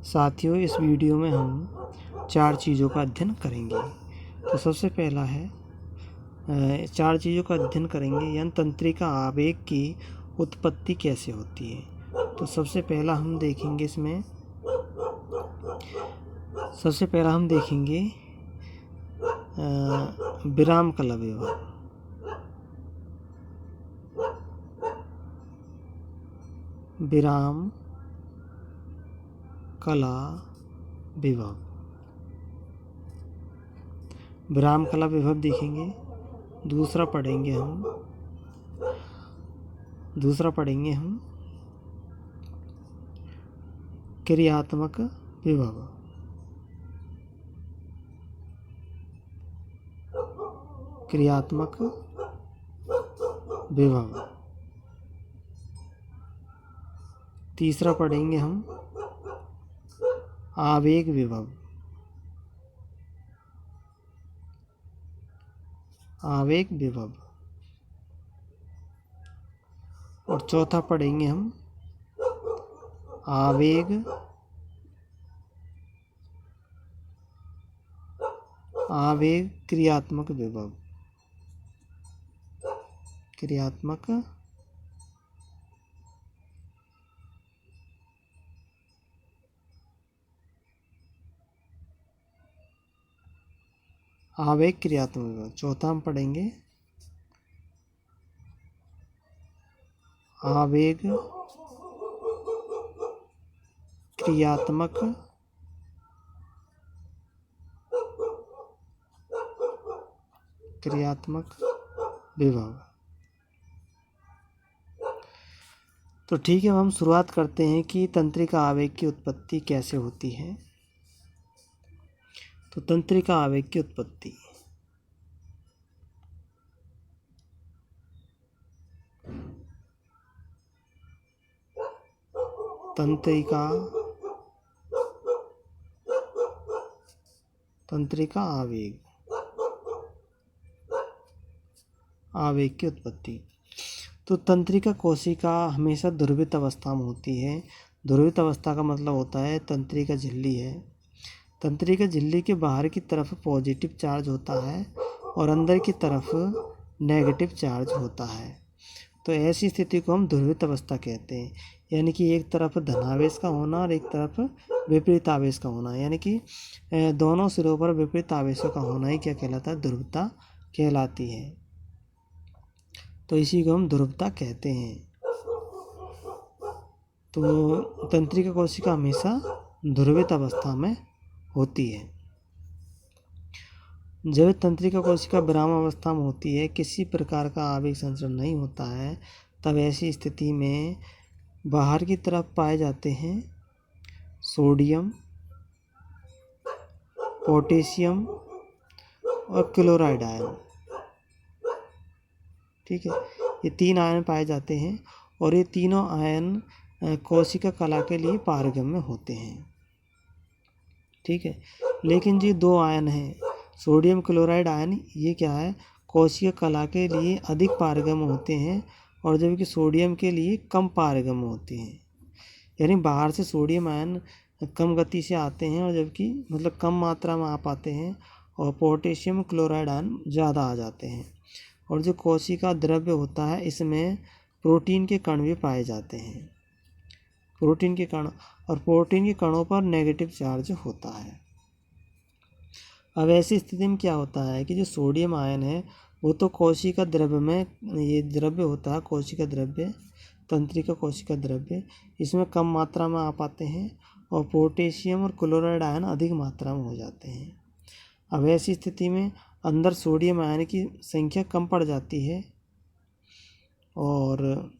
साथियों, इस वीडियो में हम 4 चीज़ों का अध्ययन करेंगे। तो सबसे पहला है 4 चीज़ों का अध्ययन करेंगे, यानी तंत्रिका आवेग की उत्पत्ति कैसे होती है। तो सबसे पहला हम देखेंगे विराम कला विभव। विराम कला विभव, विराम कला विभव देखेंगे। दूसरा पढ़ेंगे हम क्रियात्मक विभव। क्रियात्मक विभव। तीसरा पढ़ेंगे हम आवेग विभव। आवेग विभव। और चौथा पढ़ेंगे हम आवेग क्रियात्मक विभव। क्रियात्मक आवेग क्रियात्मक विभव। चौथा हम पढ़ेंगे आवेग क्रियात्मक विभव। तो ठीक है, हम शुरुआत करते हैं कि तंत्रिका आवेग की उत्पत्ति कैसे होती है। तो तंत्रिका आवेग की उत्पत्ति। तंत्रिका आवेग की उत्पत्ति। तो तंत्रिका कोशिका हमेशा ध्रुवित अवस्था में होती है। ध्रुवित अवस्था का मतलब होता है तंत्रिका झिल्ली है। तंत्रिका झिल्ली के बाहर की तरफ पॉजिटिव चार्ज होता है और अंदर की तरफ नेगेटिव चार्ज होता है। तो ऐसी स्थिति को हम ध्रुवित अवस्था कहते हैं, यानी कि एक तरफ धनावेश का होना और एक तरफ विपरीत आवेश का होना, यानी कि दोनों सिरों पर विपरीत आवेशों का होना ही क्या कहलाता है? ध्रुवता कहलाती है। तो इसी को हम ध्रुवता कहते हैं। तो तंत्रिका कोशिका हमेशा ध्रुवित अवस्था में होती है। जब तंत्रिका कोशिका विराम अवस्था में होती है, किसी प्रकार का आवेग संचरण नहीं होता है, तब ऐसी स्थिति में बाहर की तरफ पाए जाते हैं सोडियम, पोटेशियम और क्लोराइड आयन। ठीक है, ये 3 आयन पाए जाते हैं और ये तीनों आयन कोशिका कला के लिए पारगम्य होते हैं। ठीक है, लेकिन जो 2 आयन हैं सोडियम क्लोराइड आयन, ये क्या है? कोशिका कला के लिए अधिक पारगम्य होते हैं और जबकि सोडियम के लिए कम पारगम्य होते हैं। यानी बाहर से सोडियम आयन कम गति से आते हैं और जबकि मतलब कम मात्रा में आ पाते हैं, और पोटेशियम क्लोराइड आयन ज़्यादा आ जाते हैं। और जो कोशिका द्रव्य होता है, इसमें प्रोटीन के कण भी पाए जाते हैं। प्रोटीन के कण, और प्रोटीन के कणों पर नेगेटिव चार्ज होता है। अब ऐसी स्थिति में क्या होता है कि जो सोडियम आयन है वो तो कोशिका द्रव्य में, ये द्रव्य होता है कोशिका द्रव्य, तंत्रिका कोशिका द्रव्य, इसमें कम मात्रा में आ पाते हैं और पोटेशियम और क्लोराइड आयन अधिक मात्रा में हो जाते हैं। अब ऐसी स्थिति में अंदर सोडियम आयन की संख्या कम पड़ जाती है, और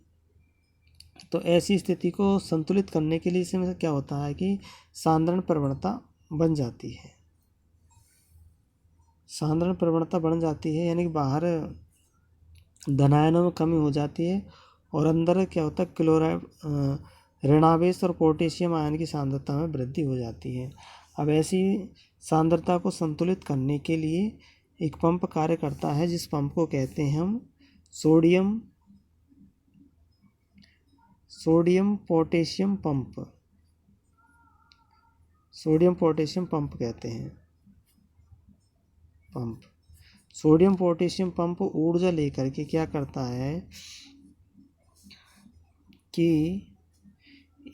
तो ऐसी स्थिति को संतुलित करने के लिए इसमें क्या होता है कि सांद्रण प्रवणता बन जाती है। सांद्रण प्रवणता बन जाती है, यानी कि बाहर धनायनों में कमी हो जाती है और अंदर क्या होता है, क्लोराइड ऋणावेश और पोटेशियम आयन की सांद्रता में वृद्धि हो जाती है। अब ऐसी सांद्रता को संतुलित करने के लिए एक पंप कार्य करता है, जिस पंप को कहते हैं हम sodium potassium pump. Sodium potassium pump कहते हैं। पंप, सोडियम पोटेशियम पंप ऊर्जा लेकर के क्या करता है कि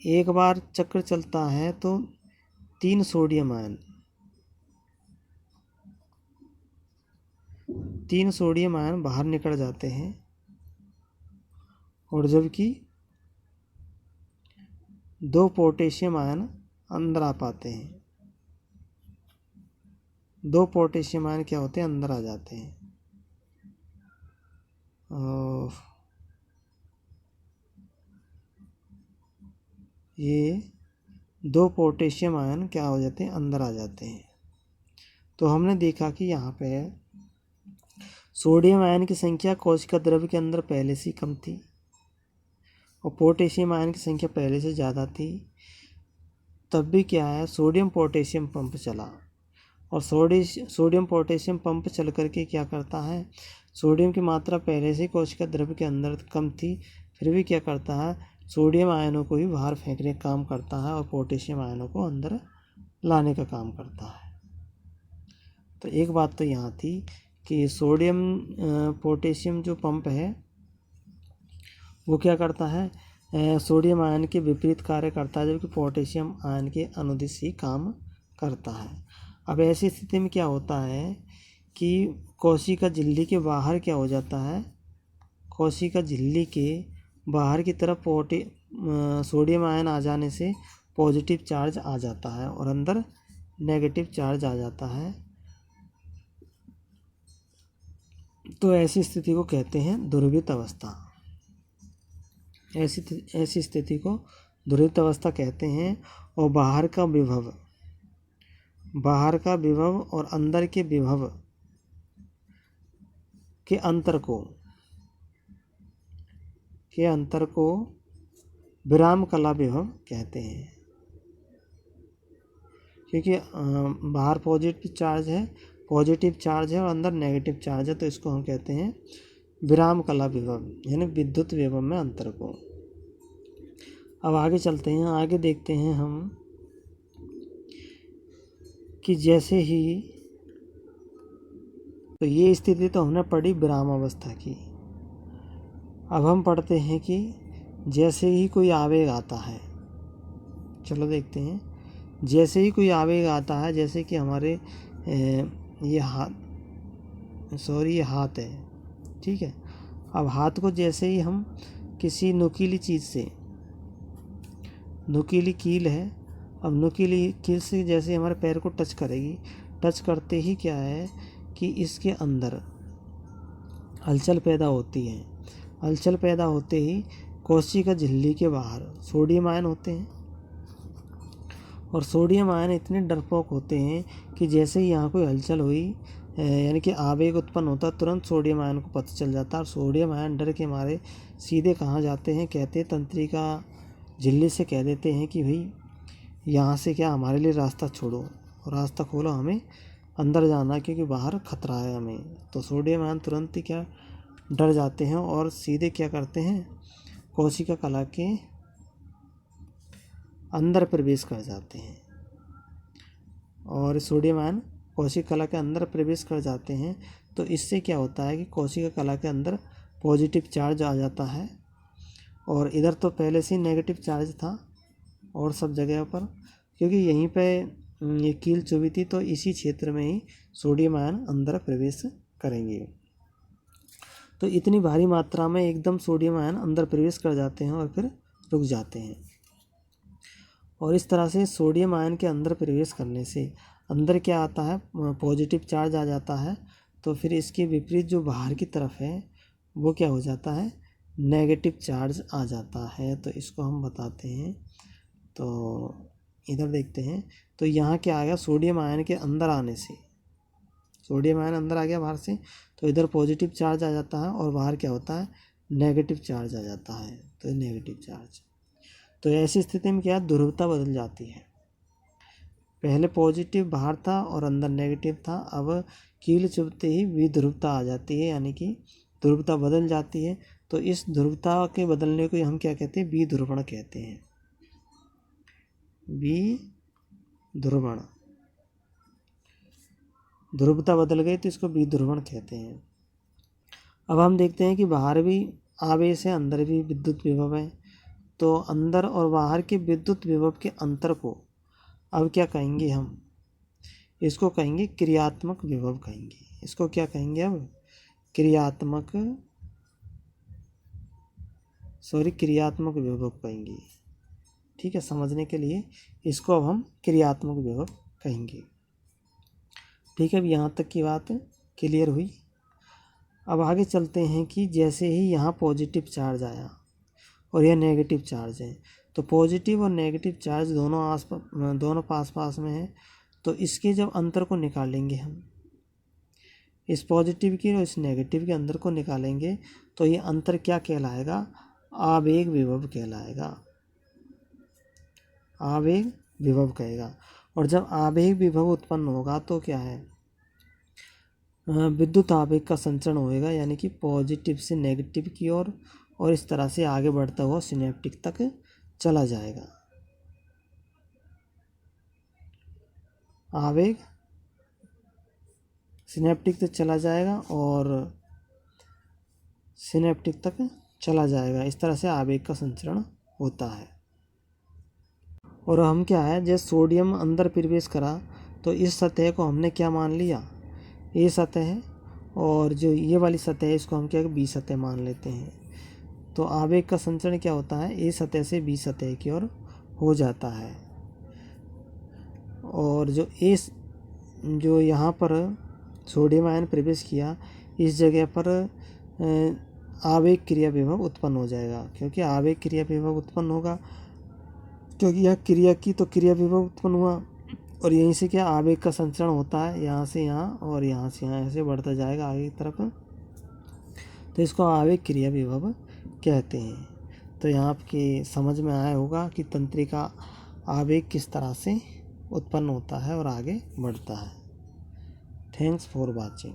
एक बार चक्र चलता है तो 3 सोडियम आयन, 3 सोडियम आयन बाहर निकल जाते हैं, और जबकि 2 पोटेशियम आयन अंदर आ पाते हैं। 2 पोटेशियम आयन क्या होते हैं, अंदर आ जाते हैं। और ये 2 पोटेशियम आयन क्या हो जाते हैं, अंदर आ जाते हैं। तो हमने देखा कि यहाँ पे सोडियम आयन की संख्या कोशिका द्रव्य के अंदर पहले से ही कम थी और पोटेशियम आयन की संख्या पहले से ज़्यादा थी। तब भी क्या है, सोडियम पोटेशियम पंप चला, और सोडियम पोटेशियम पंप चल करके क्या करता है, सोडियम की मात्रा पहले से कोशिका द्रव्य के अंदर कम थी, फिर भी क्या करता है, सोडियम आयनों को भी बाहर फेंकने का काम करता है और पोटेशियम आयनों को अंदर लाने का काम करता है। तो एक बात तो यहाँ थी कि सोडियम पोटेशियम जो पंप है वो क्या करता है, सोडियम आयन के विपरीत कार्य करता है, जबकि पोटेशियम आयन के अनुदिश ही काम करता है। अब ऐसी स्थिति में क्या होता है कि कोशिका झिल्ली के बाहर क्या हो जाता है, कोशिका झिल्ली के बाहर की तरफ सोडियम आयन आ जाने से पॉजिटिव चार्ज आ जाता है और अंदर नेगेटिव चार्ज आ जाता है। तो ऐसी स्थिति को कहते हैं ध्रुवित अवस्था। ऐसी स्थिति को ध्रुवित अवस्था कहते हैं। और बाहर का विभव और अंदर के विभव के अंतर को विराम कला विभव कहते हैं, क्योंकि बाहर पॉजिटिव चार्ज है और अंदर नेगेटिव चार्ज है, तो इसको हम कहते हैं विराम कला विभव, यानी विद्युत विभव में अंतर को। अब आगे चलते हैं, आगे देखते हैं हम कि जैसे ही, तो ये स्थिति तो हमने पढ़ी विराम अवस्था की। अब हम पढ़ते हैं कि जैसे ही कोई आवेग आता है, चलो देखते हैं, जैसे ही कोई आवेग आता है, जैसे कि हमारे ये हाथ है, ठीक है। अब हाथ को जैसे ही हम किसी नुकीली चीज़ से, नुकीली कील है, अब नुकीली कील से जैसे हमारे पैर को टच करेगी, टच करते ही क्या है कि इसके अंदर हलचल पैदा होती है। हलचल पैदा होते ही कोशिका झिल्ली के बाहर सोडियम आयन होते हैं, और सोडियम आयन इतने डरपोक होते हैं कि जैसे ही यहाँ कोई हलचल हुई, यानी कि आवेग उत्पन्न होता, तुरंत सोडियम आयन को पता चल जाता है। और सोडियम आयन डर के मारे सीधे कहाँ जाते हैं, कहते हैं तंत्रिका झिल्ली से कह देते हैं कि भाई यहाँ से क्या हमारे लिए रास्ता छोड़ो, रास्ता खोलो, हमें अंदर जाना, क्योंकि बाहर खतरा है हमें। तो सोडियम आयन तुरंत ही क्या डर जाते हैं और सीधे क्या करते हैं, कोशिका कला के अंदर प्रवेश कर जाते हैं। और सोडियम आयन कोशिका कला के अंदर प्रवेश कर जाते हैं, तो इससे क्या होता है कि कोशिका कला के अंदर पॉजिटिव चार्ज आ जाता है, और इधर तो पहले से नेगेटिव चार्ज था और सब जगह पर, क्योंकि यहीं पे ये कील चुभी थी, तो इसी क्षेत्र में ही सोडियम आयन अंदर प्रवेश करेंगे। तो इतनी भारी मात्रा में एकदम सोडियम आयन अंदर प्रवेश कर जाते हैं और फिर रुक जाते हैं। और इस तरह से सोडियम आयन के अंदर प्रवेश करने से अंदर क्या आता है, पॉजिटिव चार्ज आ जाता है। तो फिर इसके विपरीत जो बाहर की तरफ है वो क्या हो जाता है, नेगेटिव चार्ज आ जाता है। तो इसको हम बताते हैं। तो इधर देखते हैं, तो यहाँ क्या आ गया, सोडियम आयन के अंदर आने से, सोडियम आयन अंदर आ गया बाहर से, तो इधर पॉजिटिव चार्ज आ जाता है और बाहर क्या होता है, नेगेटिव चार्ज आ जाता है। तो नेगेटिव चार्ज, तो ऐसी स्थिति में क्या ध्रुवता बदल जाती है। पहले पॉजिटिव बाहर था और अंदर नेगेटिव था, अब कील चुभते ही विध्रुवता आ जाती है, यानी कि ध्रुवता बदल जाती है। तो इस ध्रुवता के बदलने को हम क्या कहते हैं, विध्रुवण कहते हैं। ध्रुवण, ध्रुवता बदल गई तो इसको विध्रुवण कहते हैं। अब हम देखते हैं कि बाहर भी आवेश है, अंदर भी विद्युत विभव है, तो अंदर और बाहर के विद्युत विभव के अंतर को अब क्या कहेंगे हम, इसको कहेंगे क्रियात्मक विभव कहेंगे। इसको क्या कहेंगे अब, क्रियात्मक विभव कहेंगे। ठीक है, समझने के लिए इसको अब हम क्रियात्मक विभव कहेंगे। ठीक है, अब यहाँ तक की बात क्लियर हुई। अब आगे चलते हैं कि जैसे ही यहाँ पॉजिटिव चार्ज आया और यह नेगेटिव चार्ज है, तो पॉजिटिव और नेगेटिव चार्ज दोनों पास पास में है, तो इसके जब अंतर को निकालेंगे हम, इस पॉजिटिव के और इस नेगेटिव के अंतर को निकालेंगे, तो ये अंतर क्या कहलाएगा, आवेग विभव कहलाएगा, आवेग विभव कहेगा। और जब आवेग विभव उत्पन्न होगा तो क्या है, विद्युत आवेग का संचरण होएगा, यानी कि पॉजिटिव से नेगेटिव की ओर और इस तरह से आगे बढ़ता हुआ सिनेप्टिक तक चला जाएगा। आवेग सिनेप्टिक तक चला जाएगा और सिनेप्टिक तक चला जाएगा, इस तरह से आवेग का संचरण होता है। और हम क्या है, जैसे सोडियम अंदर प्रवेश करा तो इस सतह को हमने क्या मान लिया, ए सतह है, और जो ये वाली सतह है इसको हम क्या बी सतह मान लेते हैं। तो आवेग का संचरण क्या होता है, ए सतह से बी सतह की ओर हो जाता है। और जो यहाँ पर सोडियम आयन प्रवेश किया, इस जगह पर आवेग क्रिया विभव उत्पन्न हो जाएगा, क्योंकि आवेग क्रिया विभव उत्पन्न होगा, क्योंकि यह क्रिया की तो क्रिया विभव उत्पन्न हुआ, और यहीं से क्या आवेग का संचरण होता है, यहाँ से यहाँ और यहाँ से यहाँ ऐसे बढ़ता जाएगा आगे की तरफ, तो इसको आवेग क्रिया विभव कहते हैं। तो यहाँ आपकी समझ में आया होगा कि तंत्रिका आवेग किस तरह से उत्पन्न होता है और आगे बढ़ता है। Thanks for watching.